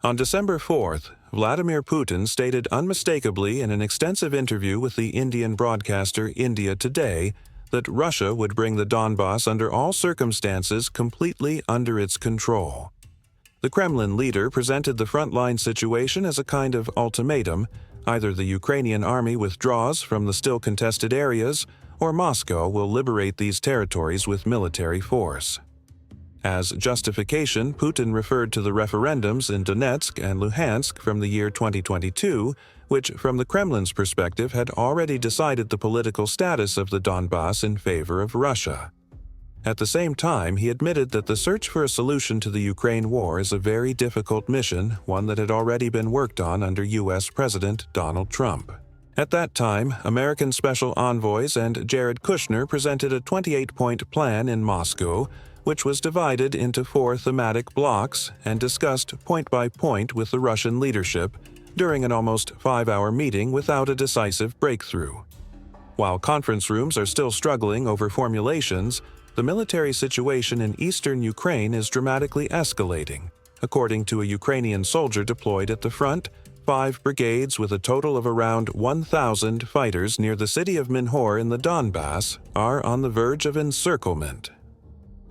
On December 4th, Vladimir Putin stated unmistakably in an extensive interview with the Indian broadcaster India Today that Russia would bring the Donbass under all circumstances completely under its control. The Kremlin leader presented the frontline situation as a kind of ultimatum: either the Ukrainian army withdraws from the still contested areas, or Moscow will liberate these territories with military force. As justification, Putin referred to the referendums in Donetsk and Luhansk from the year 2022, which, from the Kremlin's perspective, had already decided the political status of the Donbass in favor of Russia. At the same time, he admitted that the search for a solution to the Ukraine war is a very difficult mission, one that had already been worked on under U.S. President Donald Trump. At that time, American special envoys and Jared Kushner presented a 28-point plan in Moscow, which was divided into 4 thematic blocks and discussed point by point with the Russian leadership during an almost 5-hour meeting without a decisive breakthrough. While conference rooms are still struggling over formulations, the military situation in eastern Ukraine is dramatically escalating. According to a Ukrainian soldier deployed at the front, 5 brigades with a total of around 1,000 fighters near the city of Minhor in the Donbass are on the verge of encirclement.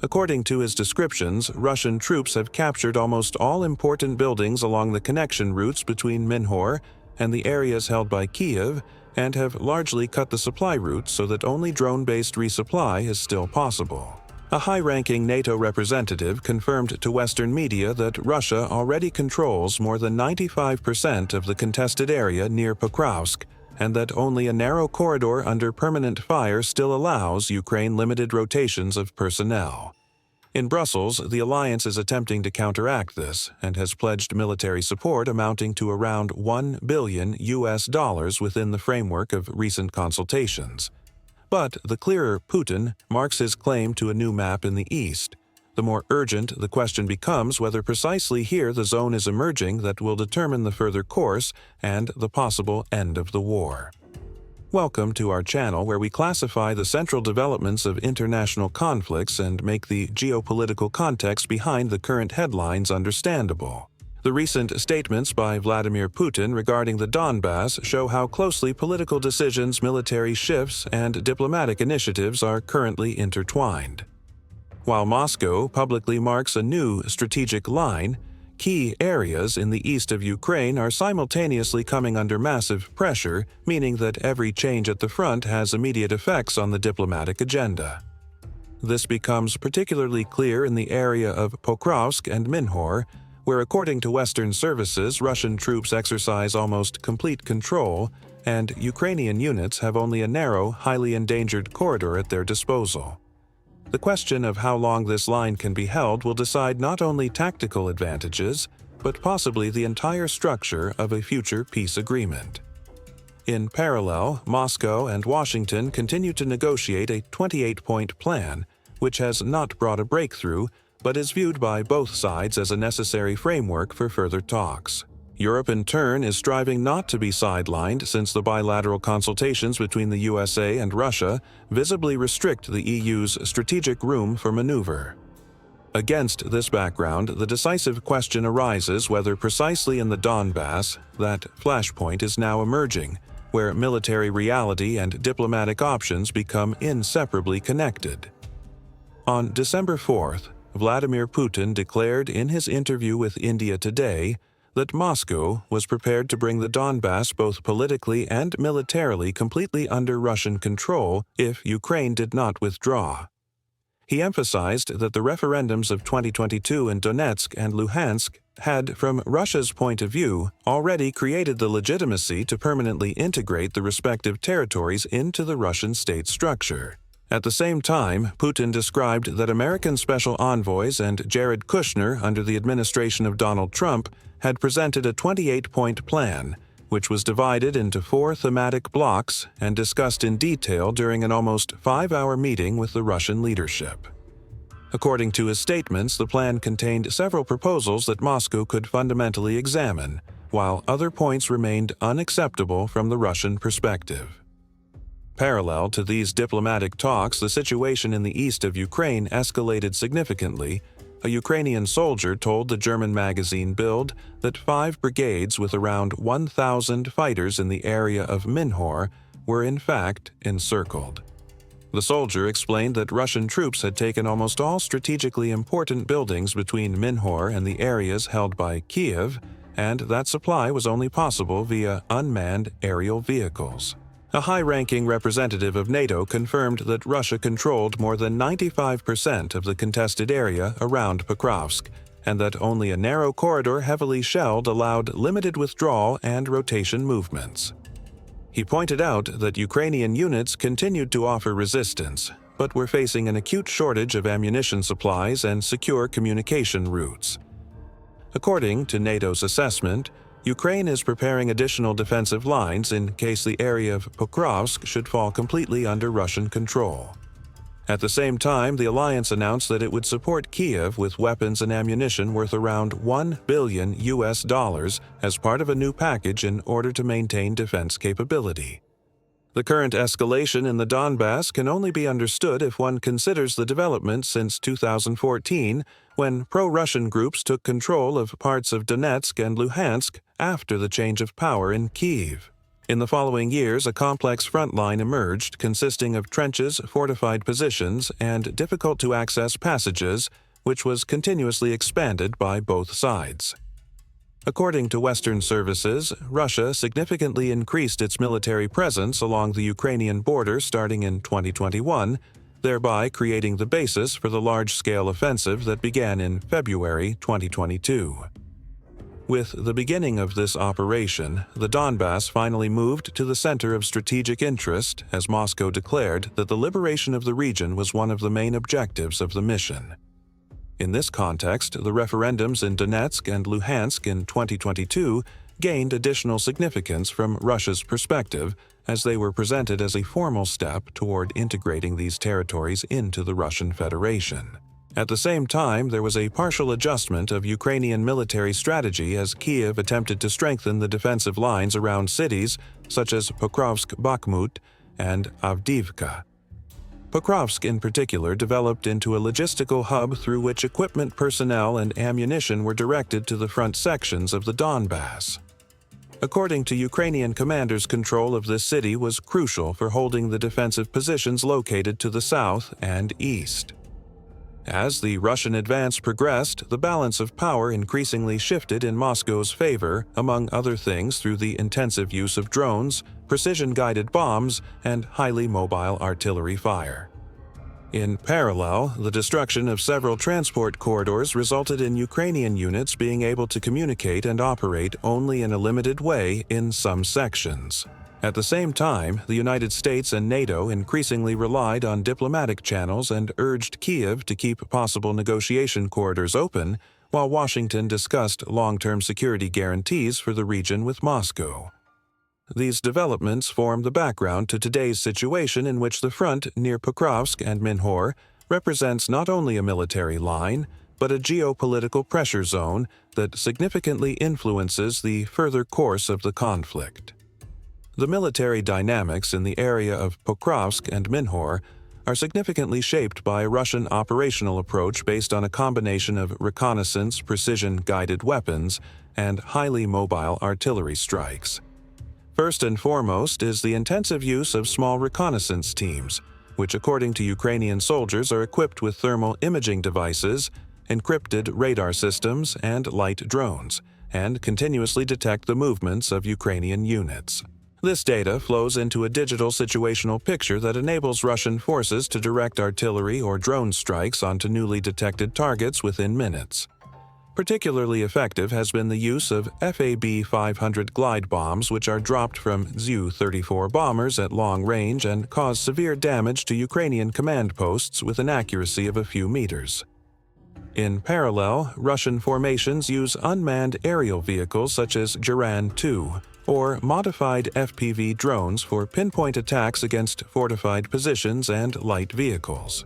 According to his descriptions, Russian troops have captured almost all important buildings along the connection routes between Minhor and the areas held by Kiev, and have largely cut the supply routes so that only drone-based resupply is still possible. A high-ranking NATO representative confirmed to Western media that Russia already controls more than 95% of the contested area near Pokrovsk, and that only a narrow corridor under permanent fire still allows Ukraine limited rotations of personnel. In Brussels, the alliance is attempting to counteract this and has pledged military support amounting to around $1 billion within the framework of recent consultations. But the clearer Putin marks his claim to a new map in the east, the more urgent the question becomes whether precisely here the zone is emerging that will determine the further course and the possible end of the war. Welcome to our channel, where we classify the central developments of international conflicts and make the geopolitical context behind the current headlines understandable. The recent statements by Vladimir Putin regarding the Donbass show how closely political decisions, military shifts, and diplomatic initiatives are currently intertwined. While Moscow publicly marks a new strategic line, key areas in the east of Ukraine are simultaneously coming under massive pressure, meaning that every change at the front has immediate effects on the diplomatic agenda. This becomes particularly clear in the area of Pokrovsk and Minhor, where, according to Western services, Russian troops exercise almost complete control, and Ukrainian units have only a narrow, highly endangered corridor at their disposal. The question of how long this line can be held will decide not only tactical advantages, but possibly the entire structure of a future peace agreement. In parallel, Moscow and Washington continue to negotiate a 28-point plan, which has not brought a breakthrough, but is viewed by both sides as a necessary framework for further talks. Europe, in turn, is striving not to be sidelined, since the bilateral consultations between the USA and Russia visibly restrict the EU's strategic room for maneuver. Against this background, the decisive question arises whether precisely in the Donbass that flashpoint is now emerging, where military reality and diplomatic options become inseparably connected. On December 4th, Vladimir Putin declared in his interview with India Today that Moscow was prepared to bring the Donbass both politically and militarily completely under Russian control if Ukraine did not withdraw. He emphasized that the referendums of 2022 in Donetsk and Luhansk had, from Russia's point of view, already created the legitimacy to permanently integrate the respective territories into the Russian state structure. At the same time, Putin described that American special envoys and Jared Kushner under the administration of Donald Trump had presented a 28-point plan, which was divided into 4 thematic blocks and discussed in detail during an almost 5-hour meeting with the Russian leadership. According to his statements, the plan contained several proposals that Moscow could fundamentally examine, while other points remained unacceptable from the Russian perspective. Parallel to these diplomatic talks, the situation in the east of Ukraine escalated significantly, A Ukrainian soldier told the German magazine Bild that 5 brigades with around 1,000 fighters in the area of Minhor were in fact encircled. The soldier explained that Russian troops had taken almost all strategically important buildings between Minhor and the areas held by Kiev, and that supply was only possible via unmanned aerial vehicles. A high-ranking representative of NATO confirmed that Russia controlled more than 95% of the contested area around Pokrovsk, and that only a narrow corridor heavily shelled allowed limited withdrawal and rotation movements. He pointed out that Ukrainian units continued to offer resistance, but were facing an acute shortage of ammunition supplies and secure communication routes. According to NATO's assessment, Ukraine is preparing additional defensive lines in case the area of Pokrovsk should fall completely under Russian control. At the same time, the alliance announced that it would support Kiev with weapons and ammunition worth around $1 billion as part of a new package in order to maintain defense capability. The current escalation in the Donbass can only be understood if one considers the developments since 2014, when pro-Russian groups took control of parts of Donetsk and Luhansk after the change of power in Kyiv. In the following years, a complex front line emerged consisting of trenches, fortified positions, and difficult-to-access passages, which was continuously expanded by both sides. According to Western services, Russia significantly increased its military presence along the Ukrainian border starting in 2021, thereby creating the basis for the large-scale offensive that began in February 2022. With the beginning of this operation, the Donbass finally moved to the center of strategic interest as Moscow declared that the liberation of the region was one of the main objectives of the mission. In this context, the referendums in Donetsk and Luhansk in 2022 gained additional significance from Russia's perspective, as they were presented as a formal step toward integrating these territories into the Russian Federation. At the same time, there was a partial adjustment of Ukrainian military strategy as Kiev attempted to strengthen the defensive lines around cities such as Pokrovsk-Bakhmut and Avdiivka. Pokrovsk in particular developed into a logistical hub through which equipment, personnel, and ammunition were directed to the front sections of the Donbass. According to Ukrainian commanders, control of this city was crucial for holding the defensive positions located to the south and east. As the Russian advance progressed, the balance of power increasingly shifted in Moscow's favor, among other things through the intensive use of drones, precision-guided bombs, and highly mobile artillery fire. In parallel, the destruction of several transport corridors resulted in Ukrainian units being able to communicate and operate only in a limited way in some sections. At the same time, the United States and NATO increasingly relied on diplomatic channels and urged Kiev to keep possible negotiation corridors open, while Washington discussed long-term security guarantees for the region with Moscow. These developments form the background to today's situation in which the front near Pokrovsk and Minhor represents not only a military line, but a geopolitical pressure zone that significantly influences the further course of the conflict. The military dynamics in the area of Pokrovsk and Minhor are significantly shaped by a Russian operational approach based on a combination of reconnaissance, precision-guided weapons, and highly mobile artillery strikes. First and foremost is the intensive use of small reconnaissance teams, which according to Ukrainian soldiers are equipped with thermal imaging devices, encrypted radar systems, and light drones, and continuously detect the movements of Ukrainian units. This data flows into a digital situational picture that enables Russian forces to direct artillery or drone strikes onto newly detected targets within minutes. Particularly effective has been the use of FAB-500 glide bombs, which are dropped from Zu-34 bombers at long range and cause severe damage to Ukrainian command posts with an accuracy of a few meters. In parallel, Russian formations use unmanned aerial vehicles such as Geran-2, or modified FPV drones for pinpoint attacks against fortified positions and light vehicles.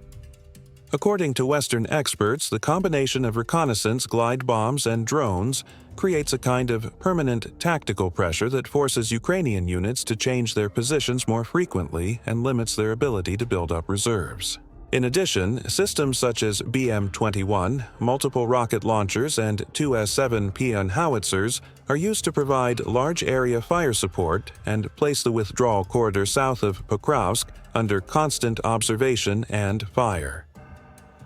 According to Western experts, the combination of reconnaissance, glide bombs, and drones creates a kind of permanent tactical pressure that forces Ukrainian units to change their positions more frequently and limits their ability to build up reserves. In addition, systems such as BM-21, multiple rocket launchers, and two S-7 howitzers are used to provide large-area fire support and place the withdrawal corridor south of Pokrovsk under constant observation and fire.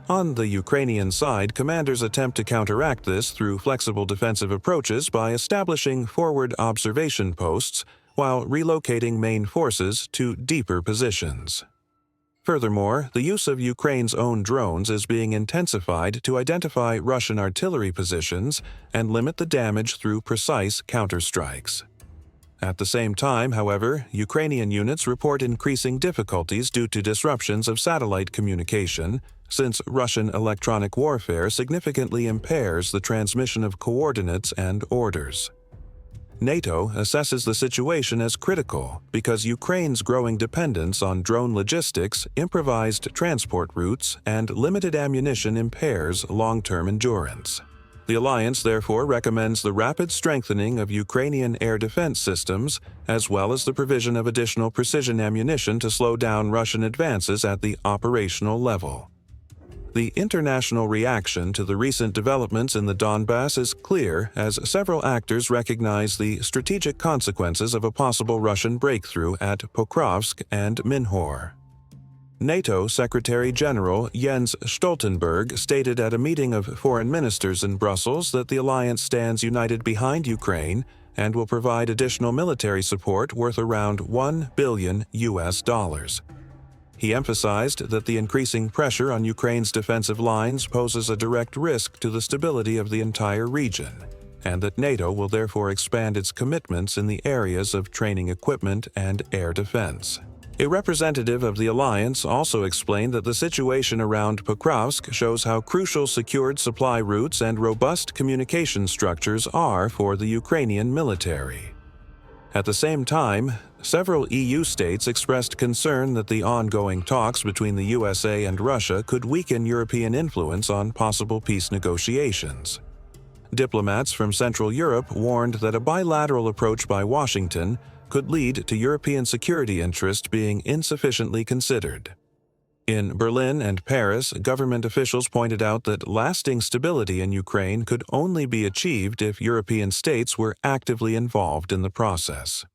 On the Ukrainian side, commanders attempt to counteract this through flexible defensive approaches by establishing forward observation posts while relocating main forces to deeper positions. Furthermore, the use of Ukraine's own drones is being intensified to identify Russian artillery positions and limit the damage through precise counterstrikes. At the same time, however, Ukrainian units report increasing difficulties due to disruptions of satellite communication, since Russian electronic warfare significantly impairs the transmission of coordinates and orders. NATO assesses the situation as critical because Ukraine's growing dependence on drone logistics, improvised transport routes, and limited ammunition impairs long-term endurance. The alliance therefore recommends the rapid strengthening of Ukrainian air defense systems, as well as the provision of additional precision ammunition to slow down Russian advances at the operational level. The international reaction to the recent developments in the Donbass is clear, as several actors recognize the strategic consequences of a possible Russian breakthrough at Pokrovsk and Minhor. NATO Secretary General Jens Stoltenberg stated at a meeting of foreign ministers in Brussels that the alliance stands united behind Ukraine and will provide additional military support worth around $1 billion. He emphasized that the increasing pressure on Ukraine's defensive lines poses a direct risk to the stability of the entire region, and that NATO will therefore expand its commitments in the areas of training equipment and air defense. A representative of the alliance also explained that the situation around Pokrovsk shows how crucial secured supply routes and robust communication structures are for the Ukrainian military. At the same time, several EU states expressed concern that the ongoing talks between the USA and Russia could weaken European influence on possible peace negotiations. Diplomats from Central Europe warned that a bilateral approach by Washington could lead to European security interests being insufficiently considered. In Berlin and Paris, government officials pointed out that lasting stability in Ukraine could only be achieved if European states were actively involved in the process.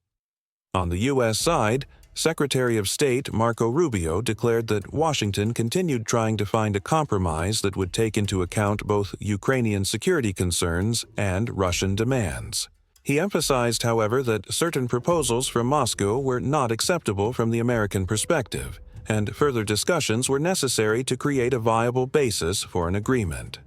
On the U.S. side, Secretary of State Marco Rubio declared that Washington continued trying to find a compromise that would take into account both Ukrainian security concerns and Russian demands. He emphasized, however, that certain proposals from Moscow were not acceptable from the American perspective, and further discussions were necessary to create a viable basis for an agreement.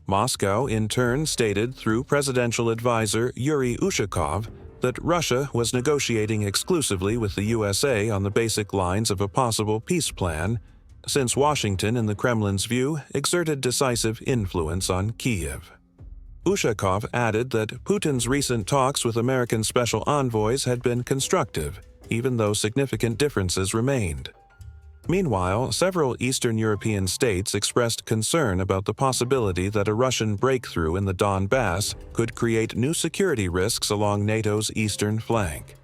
Moscow, in turn, stated through presidential advisor Yuri Ushakov that Russia was negotiating exclusively with the USA on the basic lines of a possible peace plan, since Washington, in the Kremlin's view, exerted decisive influence on Kiev. Ushakov added that Putin's recent talks with American special envoys had been constructive, even though significant differences remained. Meanwhile, several Eastern European states expressed concern about the possibility that a Russian breakthrough in the Donbass could create new security risks along NATO's eastern flank.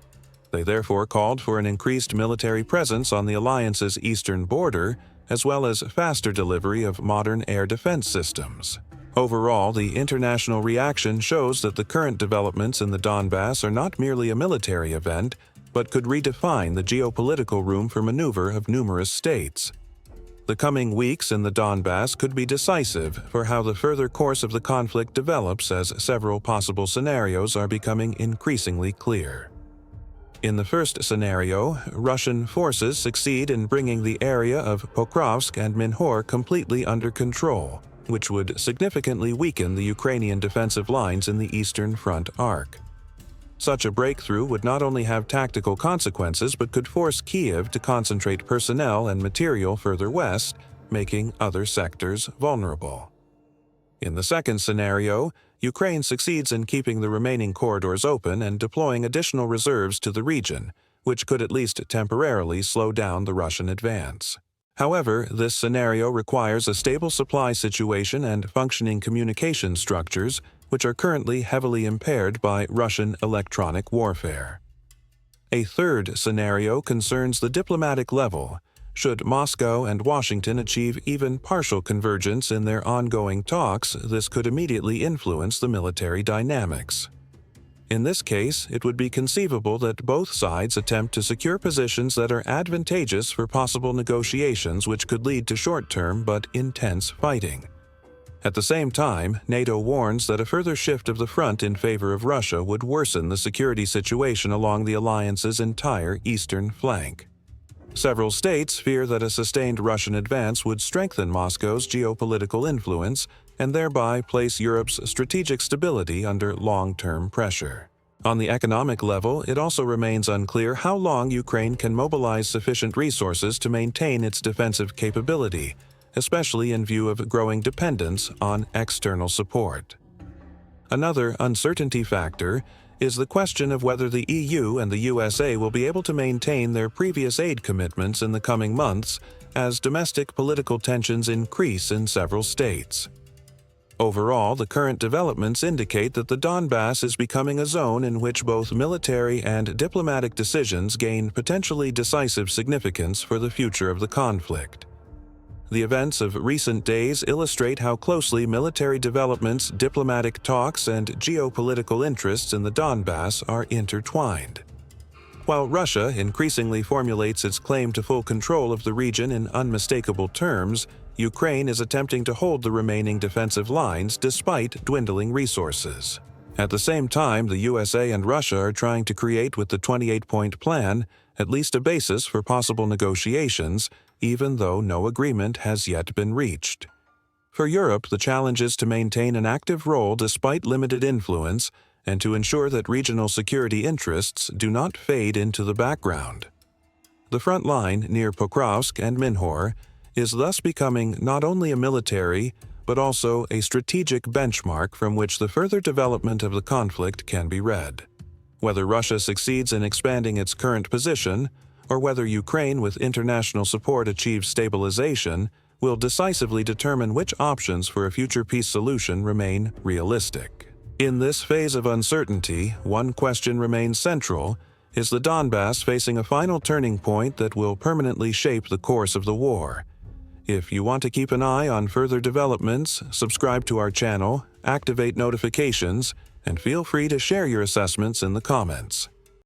They therefore called for an increased military presence on the alliance's eastern border, as well as faster delivery of modern air defense systems. Overall, the international reaction shows that the current developments in the Donbass are not merely a military event, but could redefine the geopolitical room for maneuver of numerous states. The coming weeks in the Donbass could be decisive for how the further course of the conflict develops, as several possible scenarios are becoming increasingly clear. In the first scenario, Russian forces succeed in bringing the area of Pokrovsk and Minhor completely under control, which would significantly weaken the Ukrainian defensive lines in the Eastern Front arc. Such a breakthrough would not only have tactical consequences but could force Kiev to concentrate personnel and material further west, making other sectors vulnerable. In the second scenario, Ukraine succeeds in keeping the remaining corridors open and deploying additional reserves to the region, which could at least temporarily slow down the Russian advance. However, this scenario requires a stable supply situation and functioning communication structures, which are currently heavily impaired by Russian electronic warfare. A third scenario concerns the diplomatic level, Should Moscow and Washington achieve even partial convergence in their ongoing talks, this could immediately influence the military dynamics. In this case, it would be conceivable that both sides attempt to secure positions that are advantageous for possible negotiations, which could lead to short-term but intense fighting. At the same time, NATO warns that a further shift of the front in favor of Russia would worsen the security situation along the alliance's entire eastern flank. Several states fear that a sustained Russian advance would strengthen Moscow's geopolitical influence and thereby place Europe's strategic stability under long-term pressure. On the economic level, it also remains unclear how long Ukraine can mobilize sufficient resources to maintain its defensive capability, especially in view of growing dependence on external support. Another uncertainty factor is the question of whether the EU and the USA will be able to maintain their previous aid commitments in the coming months as domestic political tensions increase in several states. Overall, the current developments indicate that the Donbass is becoming a zone in which both military and diplomatic decisions gain potentially decisive significance for the future of the conflict. The events of recent days illustrate how closely military developments, diplomatic talks, and geopolitical interests in the Donbass are intertwined. While Russia increasingly formulates its claim to full control of the region in unmistakable terms, Ukraine is attempting to hold the remaining defensive lines despite dwindling resources. At the same time, the USA and Russia are trying to create with the 28-point plan at least a basis for possible negotiations, even though no agreement has yet been reached. For Europe, the challenge is to maintain an active role despite limited influence and to ensure that regional security interests do not fade into the background. The front line near Pokrovsk and Minhor is thus becoming not only a military, but also a strategic benchmark from which the further development of the conflict can be read. Whether Russia succeeds in expanding its current position, or whether Ukraine with international support achieves stabilization, will decisively determine which options for a future peace solution remain realistic. In this phase of uncertainty, one question remains central: is the Donbass facing a final turning point that will permanently shape the course of the war? If you want to keep an eye on further developments, subscribe to our channel, activate notifications, and feel free to share your assessments in the comments.